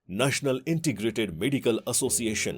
National integrated medical association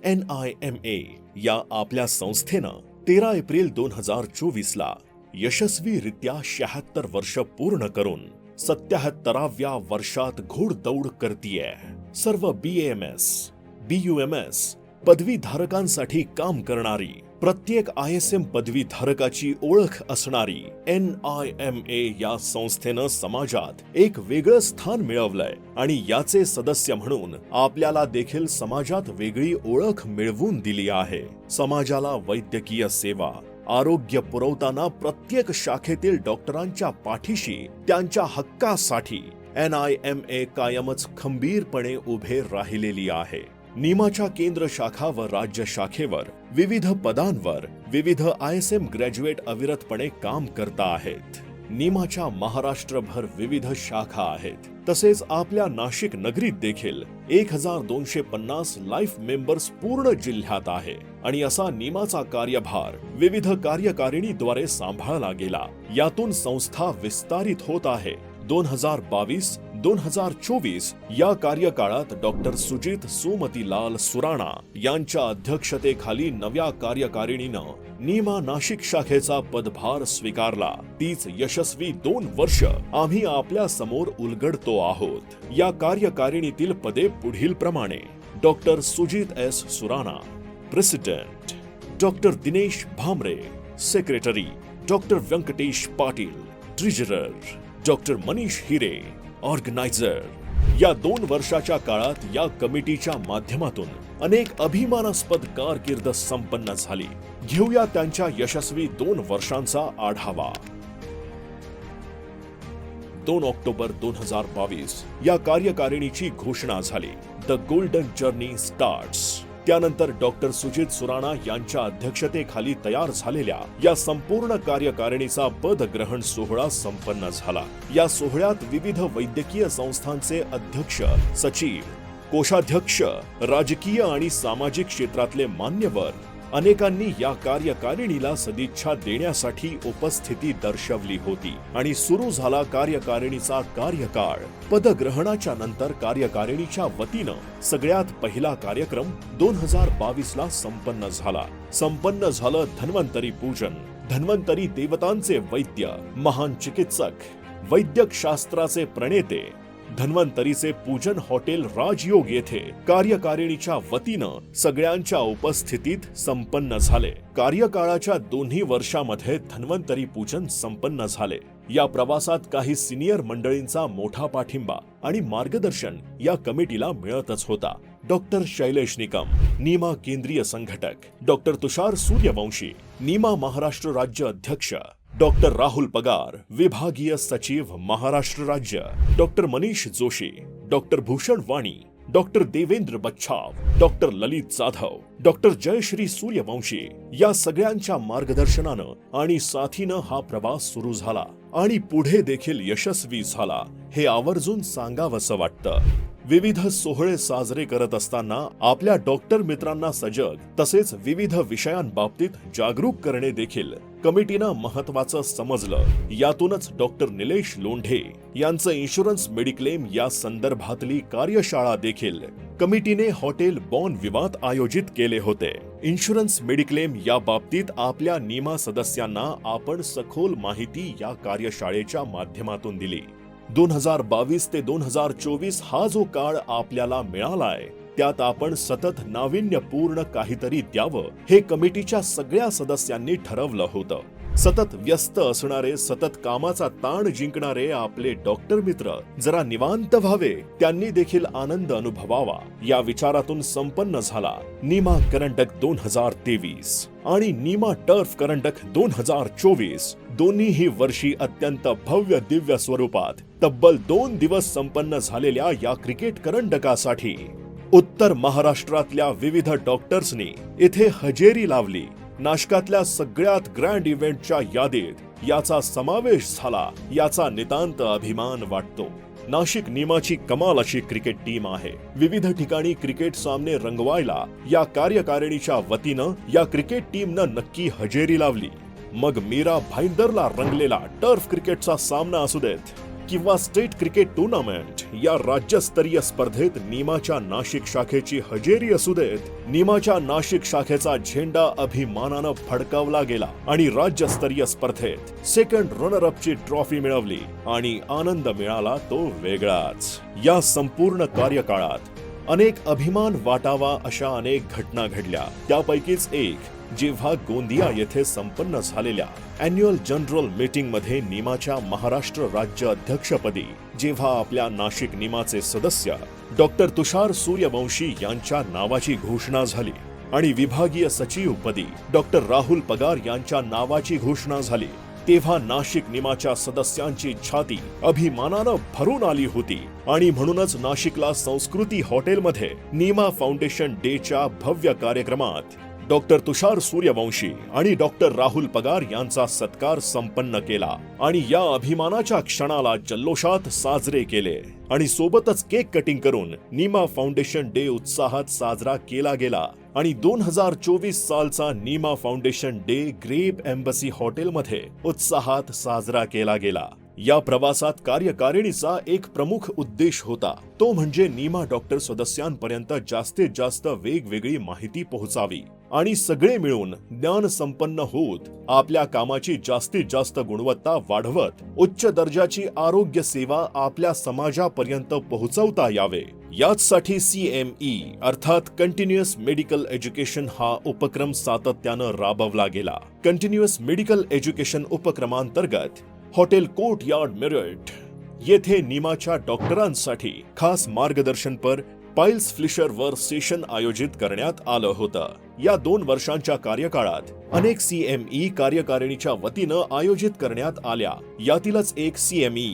NIMA या आपल्या संस्थेनं 13 एप्रिल 2024 ला यशस्वीरित्या 76 वर्ष पूर्ण करून 77व्या वर्षात घोडदौड करतीये. सर्व BAMS, BUMS पदवीधारकांसाठी काम करणारी, प्रत्येक ISM पदवीधारकाची ओळख असणारी NIMA या संस्थेनं समाजात एक वेगळं स्थान मिळवलंय आणि याचे सदस्य म्हणून आपल्याला देखील समाजात वेगळी ओळख मिळवून दिली आहे. समाजाला वैद्यकीय सेवा, आरोग्य पुरवताना प्रत्येक शाखेतील डॉक्टरांच्या पाठीशी त्यांच्या हक्कासाठी NIMA कायमच खंबीरपणे उभे राहिलेली आहे. निमाच्या केंद्र शाखा व राज्य शाखेवर विविध पदांवर विविध ISM ग्रॅज्युएट अविरतपणे काम करता आहेत. निमाच्या महाराष्ट्रभर विविध शाखा आहेत. तसेच आपल्या नाशिक नगरीत देखील 1250 लाईफ मेंबर्स पूर्ण जिल्ह्यात आहे आणि असा निमाचा कार्यभार विविध कार्यकारिणीद्वारे सांभाळला गेला. यातून संस्था विस्तारित होत आहे. 2022-2024 या कार्यकाळात डॉक्टर सुजित सुमतीलाल सुराणा यांच्या अध्यक्षतेखाली नव्या कार्यकारिणीनं निमा नाशिक शाखेचा पदभार स्वीकारला. तीच यशस्वी 2 वर्ष आम्ही आपल्या समोर उलगडतो आहोत. या कार्यकारिणीतील पदे पुढील प्रमाणे: doctor Sujit S Surana president, doctor Dinesh Bhamre secretary, doctor Venkatesh Patil treasurer, doctor Manish Hire organiser. या 2 वर्षाच्या काळात या कमिटीच्या माध्यमातून अनेक अभिमानास्पद कारकीर्द संपन्न झाली. घेऊया त्यांच्या यशस्वी 2 वर्षांचा आढावा. 2 ऑक्टोबर 2022 या कार्यकारिणीची घोषणा झाली. The golden journey starts. त्यानंतर डॉक्टर सुजित सुराणा यांच्या अध्यक्षतेखाली तयार झालेल्या या संपूर्ण कार्यकारिणीचा पदग्रहण सोहळा संपन्न झाला. या सोहळ्यात विविध वैद्यकीय संस्थांचे अध्यक्ष, सचिव, कोषाध्यक्ष, राजकीय आणि सामाजिक क्षेत्रातले मान्यवर अनेकांनी या कार्यकारिणीला सदिच्छा देण्यासाठी उपस्थिती दर्शवली होती आणि सुरू झाला कार्यकारिणीचा कार्यकाळ. पदग्रहणाच्या नंतर कार्यकारिणीच्या वतीनं सगळ्यात पहिला कार्यक्रम 2022 ला संपन्न झालं धन्वंतरी पूजन. धन्वंतरी देवतांचे वैद्य, महान चिकित्सक, वैद्यक शास्त्राचे प्रणेते धन्वंतरीचे पूजन हॉटेल राजयोग येथे कार्यकारिणीच्या वतीनं सगळ्यांच्या उपस्थितीत संपन्न झाले. कार्यकाळाच्या 2 वर्षामध्ये धन्वंतरी पूजन संपन्न झाले. या प्रवासात काही सिनियर मंडळींचा मोठा पाठिंबा आणि मार्गदर्शन या कमिटीला मिळतच होता. डॉक्टर शैलेश निकम, निमा केंद्रीय संघटक, डॉक्टर तुषार सूर्यवंशी, निमा महाराष्ट्र राज्य अध्यक्ष, डॉक्टर राहुल पगार, विभागीय सचिव महाराष्ट्र राज्य, डॉक्टर मनीष जोशी, डॉक्टर भूषण वाणी, डॉक्टर देवेंद्र बच्छाव, डॉक्टर ललित जाधव, डॉक्टर जयश्री सूर्यवंशी या सगळ्यांच्या मार्गदर्शनानं आणि साथीनं हा प्रवास सुरू झाला आणि पुढे देखील यशस्वी झाला, हे आवर्जून सांगावंसं वाटतं. विविध सोहळे साजरे करत असताना आपल्या डॉक्टर मित्रांना सजग तसेच विविध विषयांबाबतीत जागरूक करणे देखील कमिटीनं महत्वाचं समजलं. यातूनच डॉक्टर निलेश लोंढे यांचं इन्शुरन्स मेडिक्लेम या संदर्भातली कार्यशाळा देखील कमिटीने हॉटेल बॉन विवाद आयोजित केले होते. इन्शुरन्स मेडिक्लेम या बाबतीत आपल्या निमा सदस्यांना आपण सखोल माहिती या कार्यशाळेच्या माध्यमातून दिली. 2022 ते 2024 हा जो काळ आपल्याला मिळालाय त्यात आपण सतत नाविन्यपूर्ण काहीतरी द्यावं हे कमिटीच्या सगळ्या सदस्यांनी ठरवलं होतं. सतत व्यस्त असणारे, सतत कामाचा ताण जिंकणारे आपले डॉक्टर मित्र जरा निवांत व्हावे, त्यांनी देखील आनंद अनुभवावा या विचारातून संपन्न झाला निमा करंडक 2023 आणि निमा टर्फ करंडक 2024. दोन्हीही वर्षी अत्यंत भव्य दिव्य स्वरूपात तब्बल 2 दिवस संपन्न झालेल्या या क्रिकेट करंडकासाठी उत्तर महाराष्ट्रातल्या विविध डॉक्टर्सनी इथे हजेरी लावली. नाशकातल्या सगळ्यात ग्रँड इव्हेंटच्या यादीत याचा समावेश झाला, याचा नितांत अभिमान वाटतो. नाशिक निमाची कमाल अशी क्रिकेट टीम आहे. विविध ठिकाणी क्रिकेट सामने रंगवायला या कार्यकारिणीच्या वतीनं या क्रिकेट टीमनं नक्की हजेरी लावली. मग मीरा भाईंदरला रंगलेला टर्फ क्रिकेटचा सामना असू देत किंवा स्टेट क्रिकेट टूर्नामेंट या राज्यस्तरीय स्पर्धेत नीमाच्या नाशिक शाखेची हजेरी असू देत, नीमाच्या नाशिक शाखेचा झेंडा अभिमानानं फडकावला गेला आणि राज्यस्तरीय स्पर्धेत सेकंड रनर अपची ट्रॉफी मिळवली आणि आनंद मिळाला तो वेगळाच. या संपूर्ण कार्यकाळात अनेक अभिमान वाटावा अशा अनेक घटना घडल्या. त्यापैकीच एक जेव्हा गोंदिया येथे संपन्न झालेल्या अॅन्युअल जनरल मीटिंग मध्ये नीमाच्या महाराष्ट्र राज्य अध्यक्षपदी जेव्हा आपल्या नाशिक नीमाचे सदस्य डॉक्टर तुषार सूर्यवंशी यांच्या नावाची घोषणा झाली आणि विभागीय सचिवपदी डॉक्टर राहुल पगार यांच्या नावाची घोषणा झाली, तेव्हा नाशिक निमाच्या सदस्यांची छाती अभिमानानं भरून आली होती आणि म्हणूनच नाशिकला संस्कृती हॉटेलमध्ये नीमा फाउंडेशन डेच्या भव्य कार्यक्रमात डॉक्टर तुषार सूर्यवंशी आणि डॉक्टर राहुल पगार यांचा सत्कार संपन्न केला आणि या अभिमानाच्या क्षणाला जल्लोषात साजरे केले आणि सोबतच केक कटिंग करून नीमा फाउंडेशन डे उत्साहात साजरा केला गेला आणि 2024 सालचा NIMA Foundation Day Grape Embassy हॉटेलमध्ये उत्साहात साजरा केला गेला. या प्रवासात कार्यकारिणीचा एक प्रमुख उद्देश होता, तो म्हणजे नीमा डॉक्टर सदस्यांपर्यंत जास्तीत जास्त वेगवेगळी माहिती पोहोचावी आणि सगळे मिळून ज्ञान संपन्न होत आपल्या कामाची जास्तीत जास्त गुणवत्ता वाढवत उच्च दर्जाची आरोग्य सेवा आपल्या समाजापर्यंत पोहोचवता यावे. याचसाठी CME अर्थात कंटिन्युअस मेडिकल एज्युकेशन हा उपक्रम सातत्यानं राबवला गेला. कंटिन्युअस मेडिकल एज्युकेशन उपक्रमांतर्गत हॉटेल कोर्टयार्ड मेरिट येथे नीमाच्या डॉक्टरांसाठी खास मार्गदर्शनपर पाइल्स फ्लिशर वर सेशन आयोजित करण्यात आलं होतं. या 2 वर्षांच्या कार्यकाळात अनेक CME कार्यकारिणीच्या वतीनं आयोजित करण्यात आल्या. यातीलच एक CME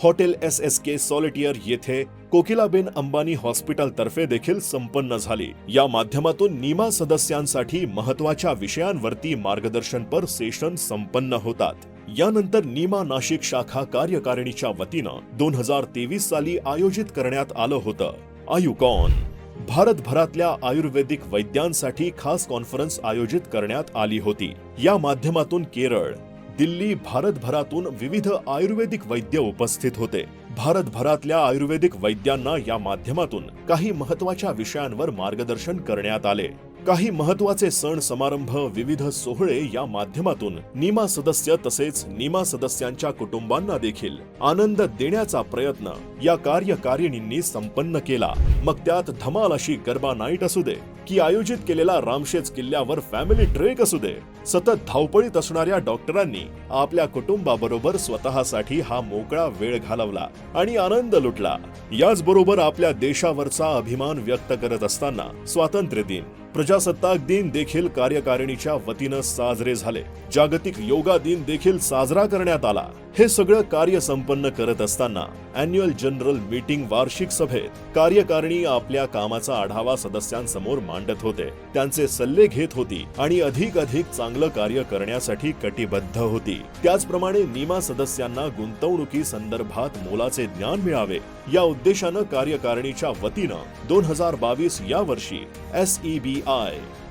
हॉटेल SSK सॉलिटियर येथे कोकिलाबेन अंबानी हॉस्पिटल तर्फे देखील संपन्न झाली. या माध्यमातून नीमा सदस्यांसाठी महत्त्वाच्या विषयांवरती मार्गदर्शनपर सेशन संपन्न होतात. यानंतर नीमा नाशिक शाखा कार्यकारिणीच्या वतीनं 2023 साली आयोजित करण्यात आलं होतं आयुकॉन. भारतभरातल्या आयुर्वेदिक वैद्यांसाठी खास कॉन्फरन्स आयोजित करण्यात आली होती. या माध्यमातून केरळ, दिल्ली, भारतभरातून विविध आयुर्वेदिक वैद्य उपस्थित होते. भारतभरातल्या आयुर्वेदिक वैद्यांना या माध्यमातून काही महत्त्वाच्या विषयांवर मार्गदर्शन करण्यात आले. काही महत्त्वाचे सण समारंभ, विविध सोहळे या माध्यमातून नीमा सदस्य तसेच नीमा सदस्यांच्या कुटुंबांना देखील आनंद देण्याचा प्रयत्न या कार्यकारिणींनी संपन्न केला. मग त्यात धमाल अशी गरबा नाईट असू दे की आयोजित केलेला रामशेज किल्ल्यावर फॅमिली ट्रेक असू दे, सतत धावपळीत असणाऱ्या डॉक्टरांनी आपल्या कुटुंबाबरोबर स्वतःसाठी हा मोकळा वेळ घालवला आणि आनंद लुटला. याचबरोबर आपल्या देशावरचा अभिमान व्यक्त करत असताना स्वातंत्र्य दिन, प्रजासत्ताक दिन देखील कार्यकारिणीच्या वतीनं साजरे झाले. जागतिक योगा दिन देखील साजरा करण्यात आला. हे सगळं कार्य संपन्न करत असताना अॅन्युअल जनरल मीटिंग वार्षिक सभेत कार्यकारिणी आपल्या कामाचा आढावा सदस्यांसमोर मांडत होते, त्यांचे सल्ले घेत होती आणि अधिक चांगलं कार्य करण्यासाठी कटिबद्ध होती. त्याचप्रमाणे नीमा सदस्यांना गुंतवणुकी संदर्भात मोलाचे ज्ञान मिळावे या उद्देशानं कार्यकारिणीच्या वतीनं 2022 या वर्षी SEBI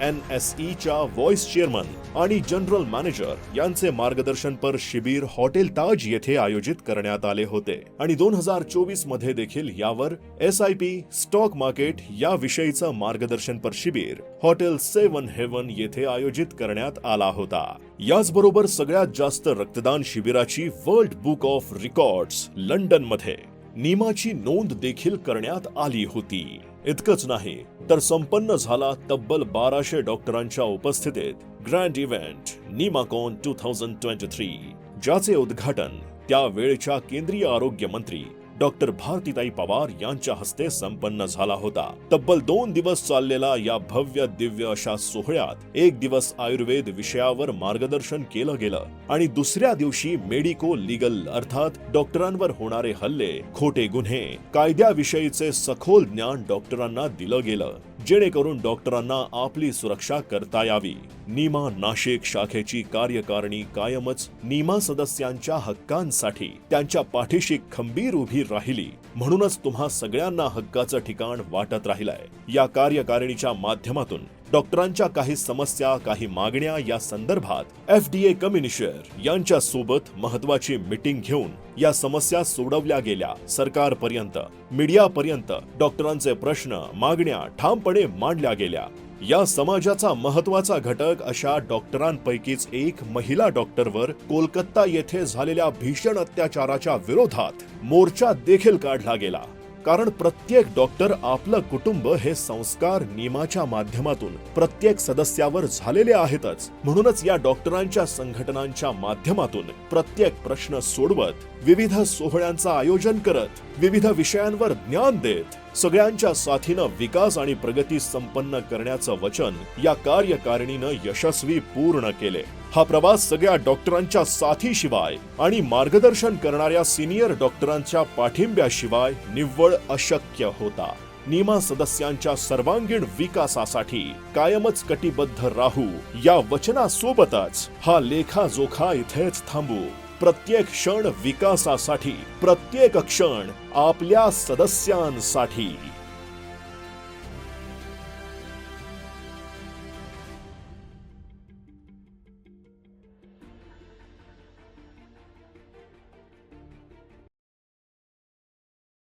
NSE च्या व्हाईस चेअरमन आणि जनरल मॅनेजर यांचे मार्गदर्शनपर शिबिर हॉटेल ताज येथे आयोजित करण्यात आले होते आणि 2024 मध्ये देखील यावर SIP स्टॉक मार्केट या विषयीचं मार्गदर्शनपर शिबिर हॉटेल 7 हेवन येथे आयोजित करण्यात आला होता. याचबरोबर सगळ्यात जास्त रक्तदान शिबिराची world book of records London मध्ये नीमाची नोंद देखील करण्यात आली होती. इतकंच नाही तर संपन्न झाला तब्बल 1200 डॉक्टरांच्या उपस्थितीत ग्रँड इव्हेंट नीमाकॉन 2023, ज्याचे उद्घाटन त्यावेळच्या केंद्रीय आरोग्य मंत्री डॉक्टर भारतीताई पवार यांच्या हस्ते संपन्न झाला होता. तब्बल 2 दिवस चाललेला या भव्य दिव्य अशा सोहळ्यात एक दिवस आयुर्वेद विषयावर मार्गदर्शन केलं गेलं आणि दुसऱ्या दिवशी मेडिको लीगल अर्थात डॉक्टरांवर होणारे हल्ले, खोटे गुन्हे, कायद्याविषयीचे सखोल ज्ञान डॉक्टरांना दिलं गेलं, जेणेकरून डॉक्टरांना आपली सुरक्षा करता यावी. नीमा नाशिक शाखेची कार्यकारिणी कायमच नीमा सदस्यांच्या हक्कांसाठी त्यांच्या पाठीशी खंबीर उभी राहिली. म्हणूनच तुम्हा सगळ्यांना हक्काचं ठिकाण वाटत राहिलंय. या कार्यकारिणीच्या माध्यमातून डॉक्टरांच्या काही समस्या, काही मागण्या या संदर्भात FDA कमिशनर यांच्या सोबत महत्वाची मीटिंग घेऊन या समस्या सोडवल्या गेल्या. सरकारपर्यंत, मीडियापर्यंत डॉक्टरांचे प्रश्न, मागण्या ठामपणे मांडल्या गेल्या. या समाजाचा महत्वाचा घटक अशा डॉक्टरांपैकीच एक महिला डॉक्टरवर कोलकाता येथे झालेल्या भीषण अत्याचाराच्या विरोधात मोर्चा देखील काढला गेला. कारण प्रत्येक डॉक्टर आपलं कुटुंब हे संस्कार नियमाच्या माध्यमातून प्रत्येक सदस्यावर झालेले आहेतच. म्हणूनच या डॉक्टरांच्या संघटनांच्या माध्यमातून प्रत्येक प्रश्न सोडवत, विविध सोहळ्यांचं आयोजन करत, विविध विषयांवर ज्ञान देत, सगळ्यांच्या साथीनं विकास आणि प्रगती संपन्न करण्याचं वचन या कार्यकारिणीनं यशस्वी पूर्ण केले. हा प्रवास सगळ्या डॉक्टरांच्या साथीशिवाय आणि मार्गदर्शन करणाऱ्या सिनियर डॉक्टरांच्या पाठिंब्याशिवाय निव्वळ अशक्य होता. निमा सदस्यांच्या सर्वांगीण विकासासाठी कायमच कटिबद्ध राहू या वचनासोबतच हा लेखाजोखा इथेच थांबू. प्रत्येक क्षण विकासासाठी, प्रत्येक क्षण आपल्या सदस्यांसाठी.